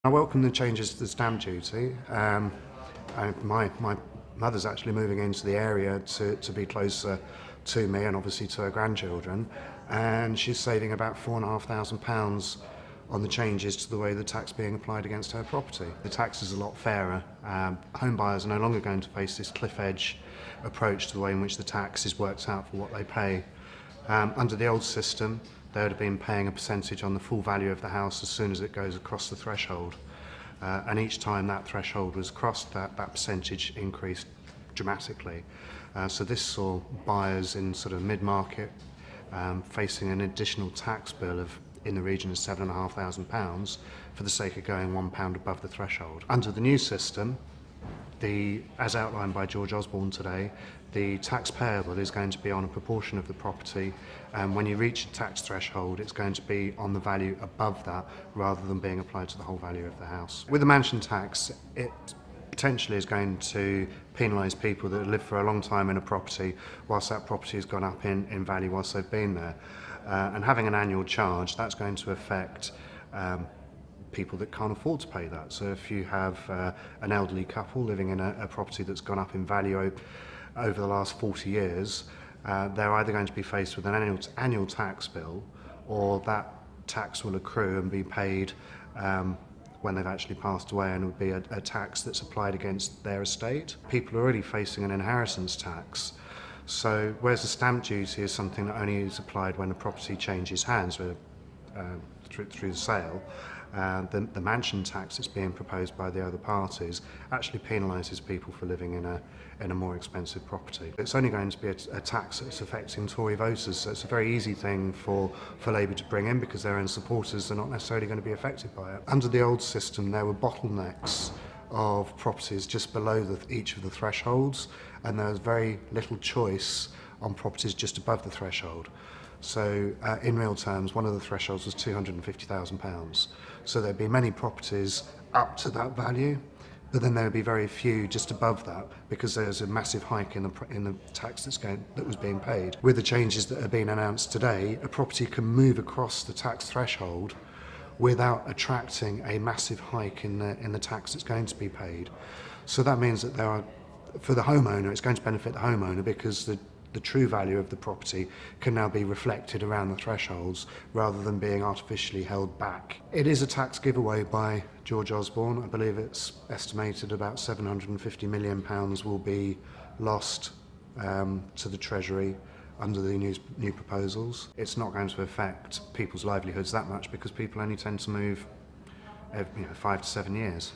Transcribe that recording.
I welcome the changes to the stamp duty. My mother's actually moving into the area to be closer to me and obviously to her grandchildren, and she's saving about £4,500 on the changes to the way the tax being applied against her property. The tax is a lot fairer. Home buyers are no longer going to face this cliff edge approach to the way in which the tax is worked out for what they pay. Under the old system, they would have been paying a percentage on the full value of the house as soon as it goes across the threshold. And each time that threshold was crossed, that percentage increased dramatically. So this saw buyers in sort of mid-market facing an additional tax bill of in the region of £7,500 for the sake of going £1 above the threshold. Under the new system, as outlined by George Osborne today, the tax payable is going to be on a proportion of the property, and when you reach a tax threshold it's going to be on the value above that rather than being applied to the whole value of the house. With the mansion tax, it potentially is going to penalise people that have lived for a long time in a property whilst that property has gone up in value whilst they've been there. And having an annual charge, that's going to affect people that can't afford to pay that. So if you have an elderly couple living in a property that's gone up in value over the last 40 years, they're either going to be faced with an annual tax bill, or that tax will accrue and be paid when they've actually passed away, and it would be a tax that's applied against their estate. People are already facing an inheritance tax. So whereas the stamp duty is something that only is applied when the property changes hands through the sale, the mansion tax that's being proposed by the other parties actually penalises people for living in a more expensive property. It's only going to be a tax that's affecting Tory voters, so it's a very easy thing for Labour to bring in because their own supporters are not necessarily going to be affected by it. Under the old system, there were bottlenecks of properties just below each of the thresholds, and there was very little choice on properties just above the threshold. So in real terms, one of the thresholds was £250,000. So there'd be many properties up to that value, but then there would be very few just above that because there's a massive hike in the tax that was being paid. With the changes that are being announced today, a property can move across the tax threshold without attracting a massive hike in the tax that's going to be paid. So that means that for the homeowner, it's going to benefit the homeowner because the true value of the property can now be reflected around the thresholds rather than being artificially held back. It is a tax giveaway by George Osborne. I believe it's estimated about £750 million will be lost to the Treasury under the new proposals. It's not going to affect people's livelihoods that much because people only tend to move every 5 to 7 years.